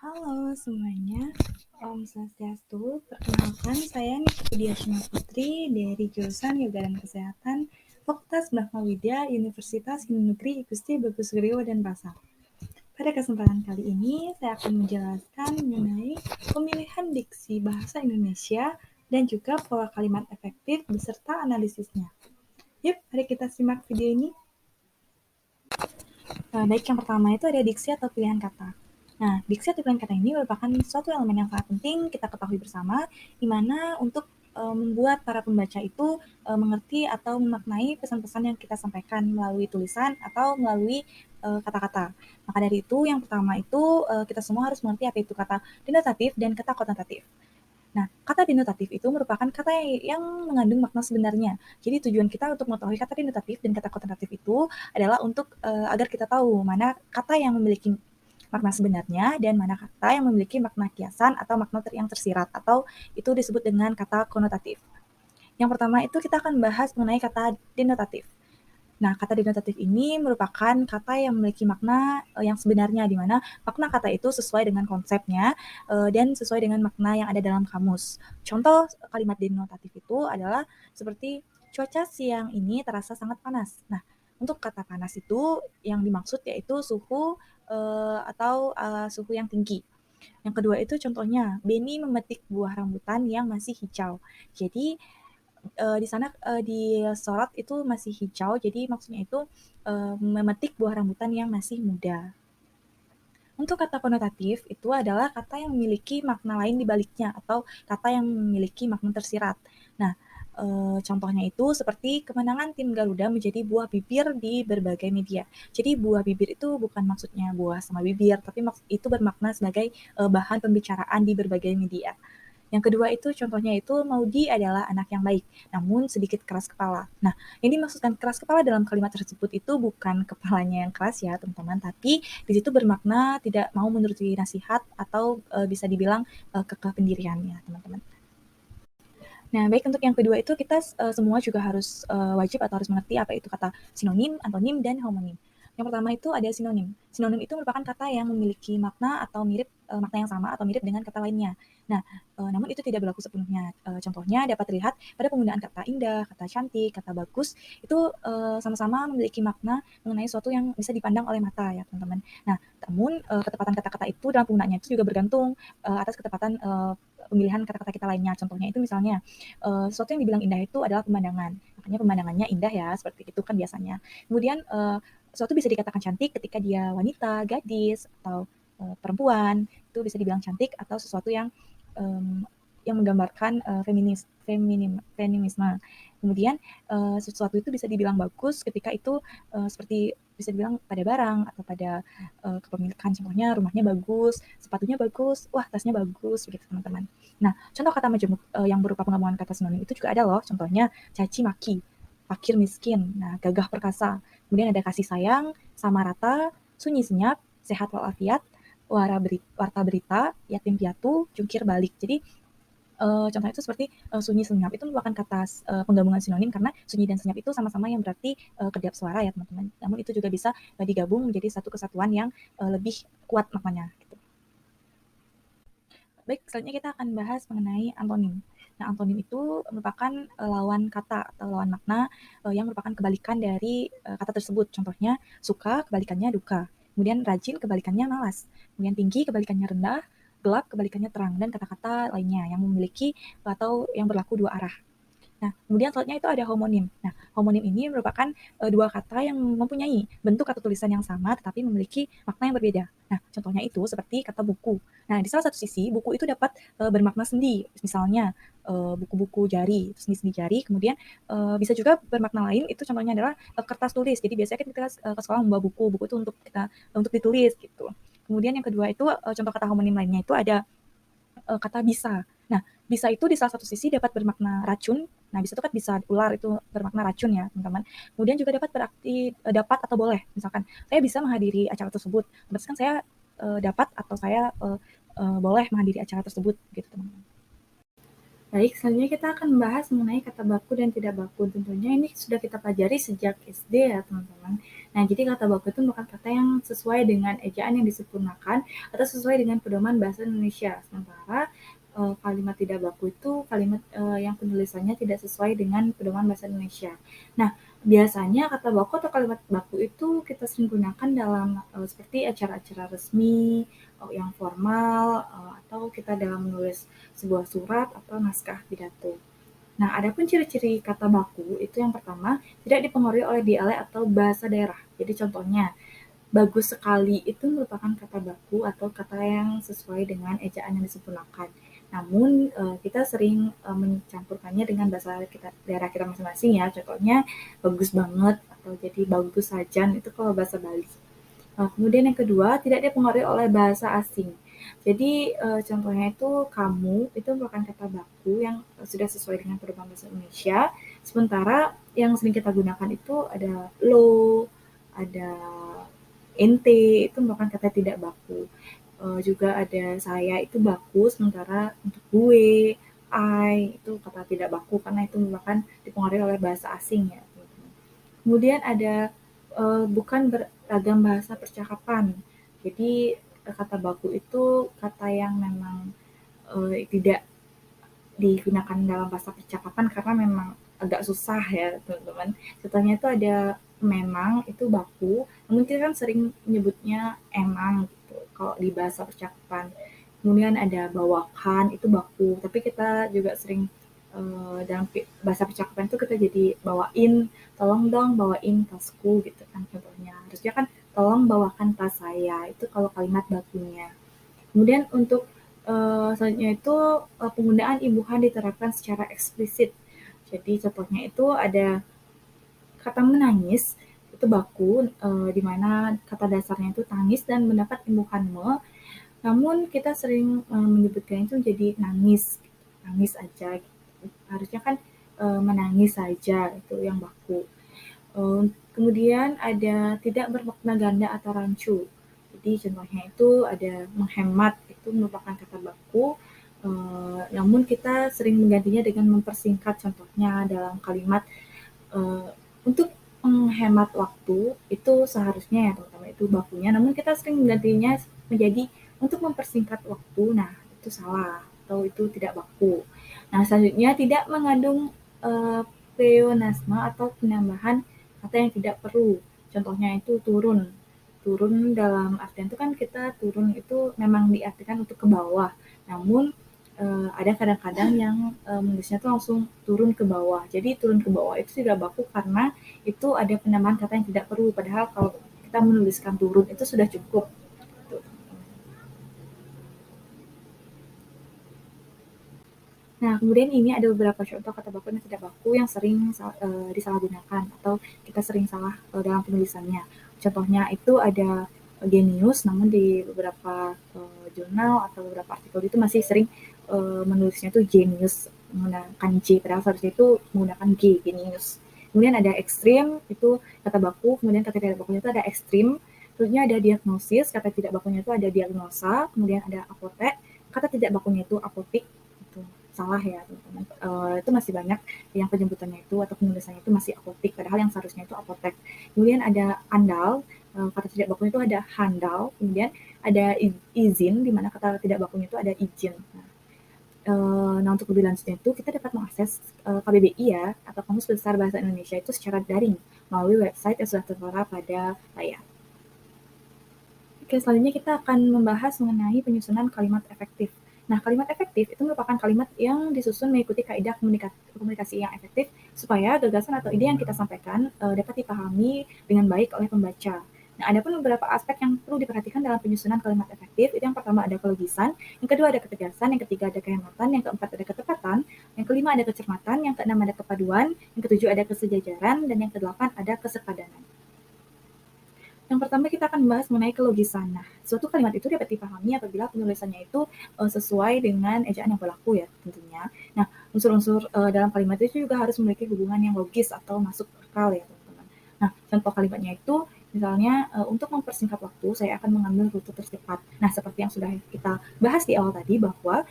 Halo semuanya, Om Swastiastu. Perkenalkan, saya Nipudia Putri dari jurusan Yoga dan Kesehatan, Fakultas Brahma Widya, Universitas Negeri Igusti Bagus Surio dan Pasar. Pada kesempatan kali ini, saya akan menjelaskan mengenai pemilihan diksi bahasa Indonesia dan juga pola kalimat efektif beserta analisisnya. Yuk, mari kita simak video ini. Baik, yang pertama itu ada diksi atau pilihan kata. Nah, diksi atau pilihan kata ini merupakan suatu elemen yang sangat penting kita ketahui bersama, di mana untuk membuat para pembaca itu mengerti atau memaknai pesan-pesan yang kita sampaikan melalui tulisan atau melalui kata-kata. Maka dari itu, yang pertama itu kita semua harus mengerti apa itu kata denotatif dan kata konotatif. Nah, kata denotatif itu merupakan kata yang mengandung makna sebenarnya. Jadi tujuan kita untuk mengetahui kata denotatif dan kata konotatif itu adalah untuk agar kita tahu mana kata yang memiliki makna sebenarnya dan mana kata yang memiliki makna kiasan atau makna yang tersirat atau itu disebut dengan kata konotatif. Yang pertama itu kita akan bahas mengenai kata denotatif. Nah, kata denotatif ini merupakan kata yang memiliki makna yang sebenarnya, di mana makna kata itu sesuai dengan konsepnya dan sesuai dengan makna yang ada dalam kamus. Contoh kalimat denotatif itu adalah seperti cuaca siang ini terasa sangat panas. Nah, untuk kata panas itu yang dimaksud yaitu suhu suhu yang tinggi. Yang kedua itu contohnya, Beni memetik buah rambutan yang masih hijau. Jadi di sana disorot itu masih hijau, jadi maksudnya itu memetik buah rambutan yang masih muda. Untuk kata konotatif itu adalah kata yang memiliki makna lain di baliknya atau kata yang memiliki makna tersirat. Nah, contohnya itu seperti kemenangan tim Garuda menjadi buah bibir di berbagai media. Jadi buah bibir itu bukan maksudnya buah sama bibir, tapi itu bermakna sebagai bahan pembicaraan di berbagai media. Yang kedua itu contohnya itu Maudi adalah anak yang baik, namun sedikit keras kepala. Nah, yang dimaksudkan keras kepala dalam kalimat tersebut itu bukan kepalanya yang keras ya teman-teman, tapi di situ bermakna tidak mau menuruti nasihat atau bisa dibilang kekeh pendirian ya teman-teman. Nah, baik untuk yang kedua itu kita semua juga harus wajib atau harus mengerti apa itu kata sinonim, antonim, dan homonim. Yang pertama itu ada sinonim. Sinonim itu merupakan kata yang memiliki makna atau mirip makna yang sama atau mirip dengan kata lainnya. Nah, namun itu tidak berlaku sepenuhnya. Contohnya dapat terlihat pada penggunaan kata indah, kata cantik, kata bagus itu sama-sama memiliki makna mengenai sesuatu yang bisa dipandang oleh mata ya teman-teman. Nah, namun ketepatan kata-kata itu dalam penggunaannya itu juga bergantung atas ketepatan pemilihan kata-kata kita lainnya. Contohnya itu misalnya sesuatu yang dibilang indah itu adalah pemandangan. Makanya pemandangannya indah ya, seperti itu kan biasanya. Kemudian sesuatu bisa dikatakan cantik ketika dia wanita, gadis, atau perempuan. Itu bisa dibilang cantik atau sesuatu um, yang menggambarkan feminisme. Kemudian sesuatu itu bisa dibilang bagus ketika itu seperti bisa dibilang pada barang atau pada kepemilikan. Contohnya rumahnya bagus, sepatunya bagus, wah tasnya bagus, begitu teman-teman. Nah, contoh kata majemuk yang berupa penggabungan kata sinonim itu juga ada loh. Contohnya caci maki, fakir miskin, nah gagah perkasa. Kemudian ada kasih sayang, sama rata, sunyi senyap, sehat walafiat, warta berita, yatim piatu, jungkir balik. Jadi contohnya itu seperti sunyi senyap itu merupakan kata penggabungan sinonim karena sunyi dan senyap itu sama-sama yang berarti kedap suara ya teman-teman. Namun itu juga bisa digabung menjadi satu kesatuan yang lebih kuat maknanya. Gitu. Baik, selanjutnya kita akan bahas mengenai antonim. Nah, antonim itu merupakan lawan kata atau lawan makna yang merupakan kebalikan dari kata tersebut. Contohnya, suka kebalikannya duka. Kemudian rajin kebalikannya malas. Kemudian tinggi kebalikannya rendah. Gelap kebalikannya terang. Dan kata-kata lainnya yang memiliki atau yang berlaku dua arah. Nah, kemudian selanjutnya itu ada homonim. Nah, homonim ini merupakan dua kata yang mempunyai bentuk atau tulisan yang sama tetapi memiliki makna yang berbeda. Nah, contohnya itu seperti kata buku. Nah, di salah satu sisi buku itu dapat bermakna sendi, misalnya buku-buku jari, sendi-sendi jari. Kemudian bisa juga bermakna lain. Itu contohnya adalah kertas tulis. Jadi biasanya kan kita ke sekolah membawa buku, buku itu untuk kita untuk ditulis gitu. Kemudian yang kedua itu contoh kata homonim lainnya itu ada kata bisa. Nah, bisa itu di salah satu sisi dapat bermakna racun. Nah, bisa itu kan bisa ular itu bermakna racun ya, teman-teman. Kemudian juga dapat berarti dapat atau boleh. Misalkan saya bisa menghadiri acara tersebut. Berarti kan saya dapat atau saya boleh menghadiri acara tersebut gitu, teman-teman. Baik, selanjutnya kita akan membahas mengenai kata baku dan tidak baku. Tentunya ini sudah kita pelajari sejak SD ya, teman-teman. Nah, jadi kata baku itu bukan kata yang sesuai dengan ejaan yang disempurnakan atau sesuai dengan pedoman bahasa Indonesia. Sementara kalimat tidak baku itu kalimat yang penulisannya tidak sesuai dengan pedoman bahasa Indonesia. Nah, biasanya kata baku atau kalimat baku itu kita sering gunakan dalam seperti acara-acara resmi, yang formal, atau kita dalam menulis sebuah surat atau naskah pidato. Nah, adapun ciri-ciri kata baku itu yang pertama, tidak dipengaruhi oleh dialek atau bahasa daerah. Jadi contohnya, bagus sekali itu merupakan kata baku atau kata yang sesuai dengan ejaan yang disempurnakan. Namun kita sering mencampurkannya dengan bahasa kita, daerah kita masing-masing ya. Contohnya bagus banget atau jadi bagus sajan itu kalau bahasa Bali. Kemudian yang kedua, tidak dipengaruhi oleh bahasa asing. Jadi contohnya itu kamu itu merupakan kata baku yang sudah sesuai dengan pedoman bahasa Indonesia. Sementara yang sering kita gunakan itu ada lo, ada ente itu merupakan kata tidak baku. Juga ada saya itu baku, sementara untuk gue, I itu kata tidak baku karena itu merupakan dipengaruhi oleh bahasa asing ya. Kemudian ada bukan beragam bahasa percakapan. Jadi kata baku itu kata yang memang tidak digunakan dalam bahasa percakapan karena memang agak susah ya teman-teman. Contohnya itu ada memang itu baku, namun kita kan sering menyebutnya emang gitu kalau di bahasa percakapan. Kemudian ada bawakan itu baku, tapi kita juga sering dalam bahasa percakapan itu kita jadi bawain, tolong dong bawain tasku gitu kan contohnya. Harusnya kan tolong bawakan tas saya, itu kalau kalimat bakunya. Kemudian untuk selanjutnya itu penggunaan imbuhan diterapkan secara eksplisit. Jadi contohnya itu ada kata menangis itu baku di mana kata dasarnya itu tangis dan mendapat imbuhan me. Namun kita sering menyebutkan itu jadi nangis, nangis aja. Gitu. Harusnya kan menangis saja itu yang baku. Kemudian ada tidak bermakna ganda atau rancu. Jadi contohnya itu ada menghemat, itu merupakan kata baku, namun kita sering menggantinya dengan mempersingkat. Contohnya dalam kalimat untuk menghemat waktu itu seharusnya ya teman-teman itu bakunya, namun kita sering menggantinya menjadi untuk mempersingkat waktu. Nah, itu salah atau itu tidak baku. Nah, selanjutnya tidak mengandung pleonasme atau penambahan kata yang tidak perlu. Contohnya itu turun. Turun dalam artian itu kan kita turun itu memang diartikan untuk ke bawah. Namun ada kadang-kadang yang menulisnya tuh langsung turun ke bawah. Jadi turun ke bawah itu tidak baku karena itu ada penambahan kata yang tidak perlu. Padahal kalau kita menuliskan turun itu sudah cukup. Nah, kemudian ini ada beberapa contoh kata baku dan tidak baku yang sering disalahgunakan atau kita sering salah dalam penulisannya. Contohnya itu ada genius, namun di beberapa jurnal atau beberapa artikel itu masih sering menulisnya itu genius menggunakan J, padahal seharusnya itu menggunakan G, genius. Kemudian ada ekstrim, itu kata baku, kemudian kata tidak bakunya itu ada ekstrim, terusnya ada diagnosis, kata tidak bakunya itu ada diagnosa, kemudian ada apotek, kata tidak bakunya itu apotik, itu salah ya teman-teman. Itu masih banyak yang penyebutannya itu atau penulisannya itu masih apotik, padahal yang seharusnya itu apotek. Kemudian ada andal, kata tidak bakunya itu ada handal, kemudian ada izin, di mana kata tidak bakunya itu ada izin. Nah, untuk lebih lanjutnya itu kita dapat mengakses KBBI ya atau Kamus Besar Bahasa Indonesia itu secara daring melalui website yang sudah tertera pada layar. Oke, selanjutnya kita akan membahas mengenai penyusunan kalimat efektif. Nah, kalimat efektif itu merupakan kalimat yang disusun mengikuti kaidah komunikasi yang efektif supaya gagasan atau ide yang kita sampaikan dapat dipahami dengan baik oleh pembaca. Nah, ada pun beberapa aspek yang perlu diperhatikan dalam penyusunan kalimat efektif. Itu yang pertama ada kelogisan, yang kedua ada ketegasan, yang ketiga ada kehematan, yang keempat ada ketepatan, yang kelima ada kecermatan, yang keenam ada kepaduan, yang ketujuh ada kesejajaran, dan yang kedelapan ada kesepadanan. Yang pertama kita akan membahas mengenai kelogisan. Nah, suatu kalimat itu dapat dipahami apabila penulisannya itu sesuai dengan ejaan yang berlaku ya tentunya. Nah, unsur-unsur dalam kalimat itu juga harus memiliki hubungan yang logis atau masuk akal ya teman-teman. Nah, contoh kalimatnya itu Misalnya, untuk mempersingkat waktu, saya akan mengambil rute tercepat. Nah, seperti yang sudah kita bahas di awal tadi bahwa,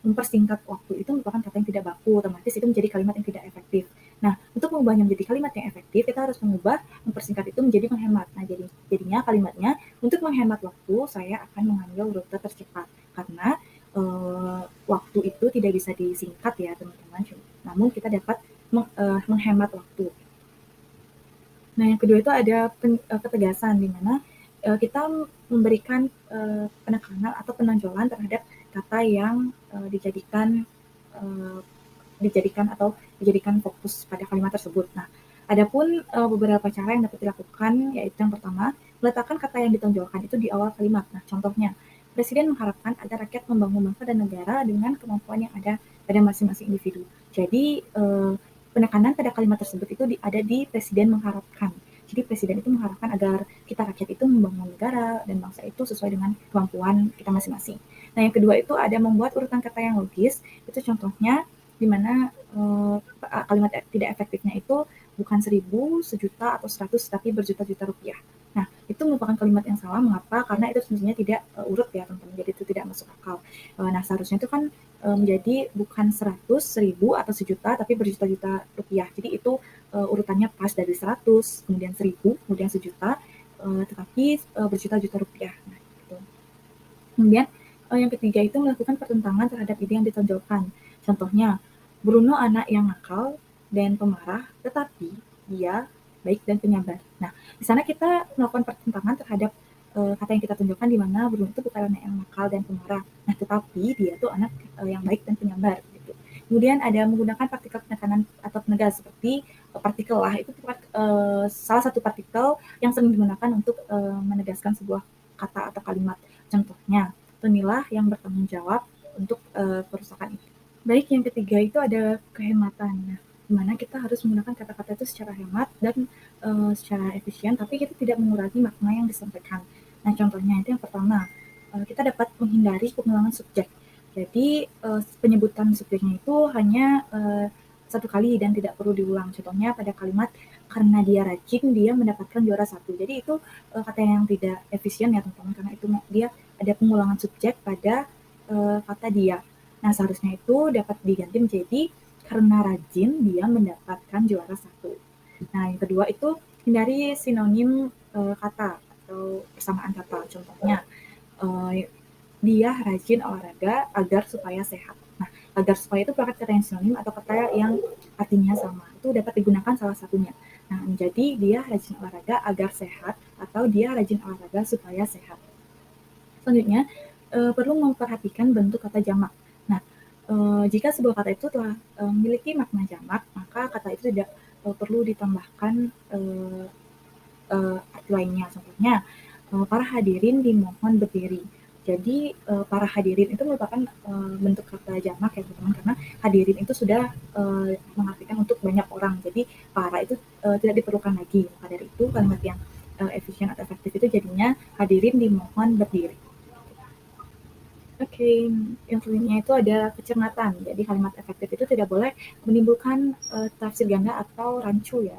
mempersingkat waktu itu merupakan kata yang tidak baku, otomatis itu menjadi kalimat yang tidak efektif. Nah, untuk mengubahnya menjadi kalimat yang efektif, kita harus mengubah mempersingkat itu menjadi menghemat. Nah, jadinya kalimatnya, "Untuk menghemat waktu, saya akan mengambil rute tercepat." Karena, waktu itu tidak bisa disingkat ya, teman-teman, namun kita dapat menghemat waktu. Nah, yang kedua itu ada ketegasan, di mana kita memberikan penekanan atau penonjolan terhadap kata yang uh, dijadikan fokus pada kalimat tersebut. Nah, adapun beberapa cara yang dapat dilakukan, yaitu yang pertama, meletakkan kata yang ditonjolkan itu di awal kalimat. Nah, contohnya, Presiden mengharapkan agar rakyat membangun bangsa dan negara dengan kemampuan yang ada pada masing-masing individu. Jadi, penekanan pada kalimat tersebut itu ada di Presiden mengharapkan. Jadi Presiden itu mengharapkan agar kita rakyat itu membangun negara dan bangsa itu sesuai dengan kemampuan kita masing-masing. Nah, yang kedua itu ada membuat urutan kata yang logis. Itu contohnya di mana kalimat tidak efektifnya itu bukan 1.000, sejuta, atau 100, tapi berjuta-juta rupiah. Nah, itu merupakan kalimat yang salah. Mengapa? Karena itu sebenarnya tidak urut ya, teman-teman. Jadi itu tidak masuk akal. Nah, seharusnya itu kan menjadi bukan 100, 1.000, atau sejuta, tapi berjuta-juta rupiah. Jadi itu urutannya pas dari 100, kemudian 1.000, kemudian sejuta, tetapi berjuta-juta rupiah. Nah, gitu. Kemudian yang ketiga itu melakukan pertentangan terhadap ide yang ditonjolkan. Contohnya, Bruno anak yang nakal dan pemarah, tetapi dia baik dan penyabar. Nah, di sana kita melakukan pertentangan terhadap kata yang kita tunjukkan, di mana Bruno itu bukan anak yang nakal dan pemarah. Nah, tetapi dia tuh anak yang baik dan penyabar. Gitu. Kemudian ada menggunakan partikel penekanan atau penegas seperti partikel lah. Itu salah satu partikel yang sering digunakan untuk menegaskan sebuah kata atau kalimat. Contohnya, Tonilah yang bertanggung jawab untuk kerusakan itu. Baik, yang ketiga itu ada kehematan. Nah, di mana kita harus menggunakan kata-kata itu secara hemat dan secara efisien, tapi kita tidak mengurangi makna yang disampaikan. Nah, contohnya itu yang pertama, kita dapat menghindari pengulangan subjek. Jadi, penyebutan subjeknya itu hanya satu kali dan tidak perlu diulang. Contohnya pada kalimat, karena dia rajin, dia mendapatkan juara satu. Jadi itu kata yang tidak efisien ya, teman-teman, karena itu dia ada pengulangan subjek pada kata dia. Nah, seharusnya itu dapat diganti menjadi karena rajin dia mendapatkan juara satu. Nah, yang kedua itu hindari sinonim kata atau persamaan kata. Contohnya, dia rajin olahraga agar supaya sehat. Nah, agar supaya itu merupakan kata yang sinonim atau kata yang artinya sama. Itu dapat digunakan salah satunya. Nah, menjadi dia rajin olahraga agar sehat atau dia rajin olahraga supaya sehat. Selanjutnya, perlu memperhatikan bentuk kata jamak. Nah, jika sebuah kata itu telah memiliki makna jamak, maka kata itu tidak perlu ditambahkan arti lainnya. Contohnya, para hadirin dimohon berdiri. Jadi, para hadirin itu merupakan bentuk kata jamak ya, teman-teman, karena hadirin itu sudah mengartikan untuk banyak orang. Jadi, para itu tidak diperlukan lagi. Maka dari itu, kalimat yang efisien atau efektif itu jadinya hadirin dimohon berdiri. Oke, yang selanjutnya itu ada kecermatan. Jadi kalimat efektif itu tidak boleh menimbulkan tafsir ganda atau rancu ya,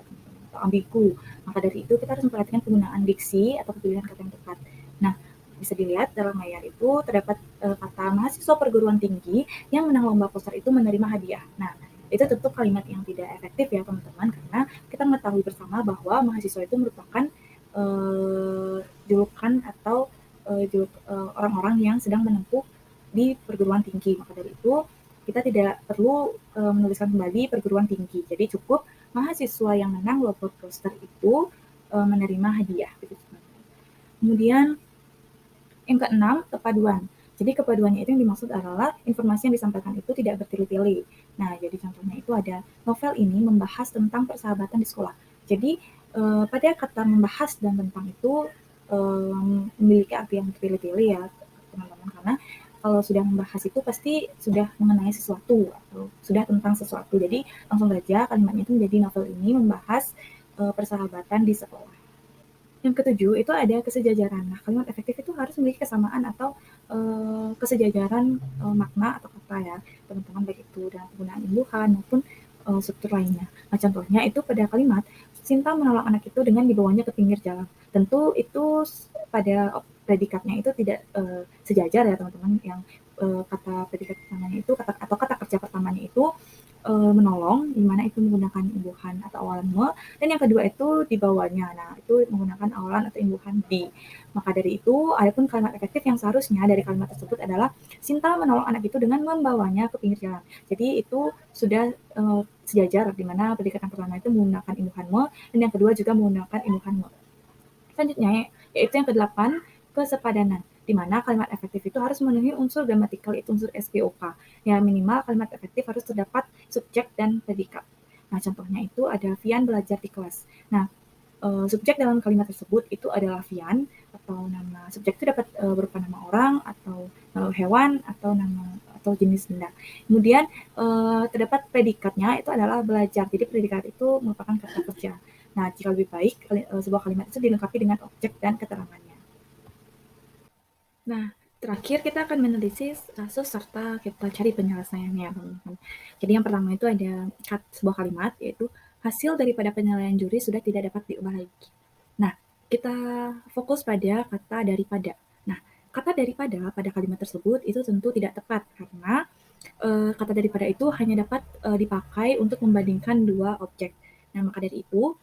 atau ambigu. Maka dari itu kita harus memperhatikan penggunaan diksi atau pilihan kata yang tepat. Nah, bisa dilihat dalam layar itu terdapat kata mahasiswa perguruan tinggi yang menang lomba poster itu menerima hadiah. Nah, itu tentu kalimat yang tidak efektif ya, teman-teman, karena kita mengetahui bersama bahwa mahasiswa itu merupakan julukan atau orang-orang yang sedang menempuh di perguruan tinggi. Maka dari itu kita tidak perlu menuliskan kembali perguruan tinggi. Jadi cukup mahasiswa yang menang lomba poster itu menerima hadiah. Kemudian yang keenam, kepaduan. Jadi kepaduannya itu yang dimaksud adalah informasi yang disampaikan itu tidak bertele-tele. Nah, jadi contohnya itu ada novel ini membahas tentang persahabatan di sekolah. Jadi pada kata membahas dan tentang itu memiliki arti yang bertele-tele ya, teman-teman, karena kalau sudah membahas itu pasti sudah mengenai sesuatu atau sudah tentang sesuatu. Jadi langsung saja kalimatnya itu menjadi novel ini membahas persahabatan di sekolah. Yang ketujuh itu ada kesejajaran. Nah, kalimat efektif itu harus memiliki kesamaan atau kesejajaran makna atau kata ya, teman-teman, baik itu dalam penggunaan imbuhan maupun struktur lainnya. Nah, contohnya itu pada kalimat, Sinta menolong anak itu dengan dibawanya ke pinggir jalan. Tentu itu pada predikatnya itu tidak sejajar ya teman-teman, yang kata predikat pertamanya itu atau kata kerja pertamanya itu menolong, di mana itu menggunakan imbuhan atau awalan me, dan yang kedua itu dibawanya. Nah, itu menggunakan awalan atau imbuhan di. Maka dari itu, adapun kalimat efektif yang seharusnya dari kalimat tersebut adalah Sinta menolong anak itu dengan membawanya ke pinggir jalan. Jadi itu sudah sejajar, di mana predikat yang pertama itu menggunakan imbuhan me, dan yang kedua juga menggunakan imbuhan me. Selanjutnya, yaitu yang kedelapan, kesepadanan, di mana kalimat efektif itu harus memenuhi unsur gramatikal, itu unsur SPOK. Ya, minimal kalimat efektif harus terdapat subjek dan predikat. Nah, contohnya itu ada Vian belajar di kelas. Nah, subjek dalam kalimat tersebut itu adalah Vian, atau nama subjek itu dapat berupa nama orang atau hewan atau nama atau jenis benda. Kemudian terdapat predikatnya itu adalah belajar. Jadi predikat itu merupakan kata kerja. Nah, jika lebih baik sebuah kalimat itu dilengkapi dengan objek dan keterangannya. Nah, terakhir kita akan menelisik kasus serta kita cari penyelesaiannya, teman-teman. Jadi yang pertama itu ada sebuah kalimat, yaitu hasil daripada penilaian juri sudah tidak dapat diubah lagi. Nah, kita fokus pada kata daripada. Nah, kata daripada pada kalimat tersebut itu tentu tidak tepat, karena kata daripada itu hanya dapat dipakai untuk membandingkan dua objek. Nah, maka dari itu,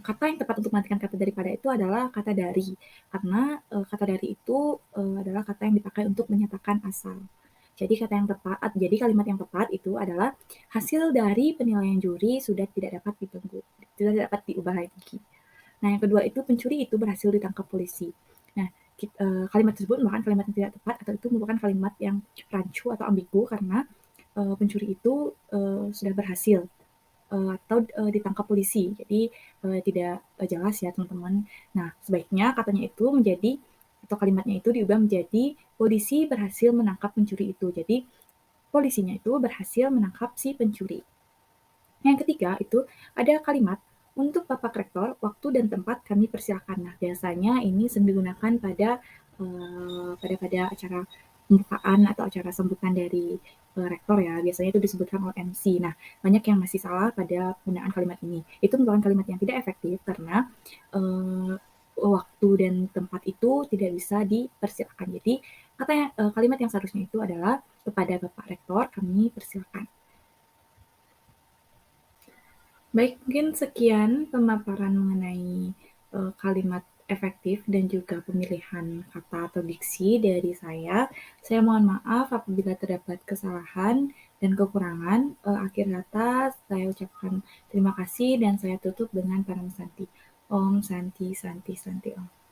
kata yang tepat untuk menggantikan kata daripada itu adalah kata dari, karena kata dari itu adalah kata yang dipakai untuk menyatakan asal. Jadi kalimat yang tepat itu adalah hasil dari penilaian juri sudah tidak dapat ditunggu, tidak dapat diubah lagi. Nah, yang kedua itu pencuri itu berhasil ditangkap polisi. Nah, kalimat tersebut merupakan kalimat yang tidak tepat, atau itu merupakan kalimat yang rancu atau ambigu, karena pencuri itu sudah berhasil atau ditangkap polisi. Jadi tidak jelas ya teman-teman. Nah, sebaiknya katanya itu menjadi atau kalimatnya itu diubah menjadi polisi berhasil menangkap pencuri itu. Jadi polisinya itu berhasil menangkap si pencuri. Yang ketiga itu ada kalimat untuk Bapak Rektor, waktu dan tempat kami persilakan. Nah, biasanya ini sering digunakan pada acara pembukaan atau acara sambutan dari rektor ya. Biasanya itu disebutkan oleh MC. Nah, banyak yang masih salah pada penggunaan kalimat ini. Itu merupakan kalimat yang tidak efektif karena waktu dan tempat itu tidak bisa dipersilakan. Jadi, kalimat yang seharusnya itu adalah kepada Bapak Rektor kami persilakan. Baik, mungkin sekian pemaparan mengenai kalimat efektif dan juga pemilihan kata atau diksi dari saya. Saya mohon maaf apabila terdapat kesalahan dan kekurangan. Akhir kata, saya ucapkan terima kasih dan saya tutup dengan Param Santi. Om Santi Santi Santi Om.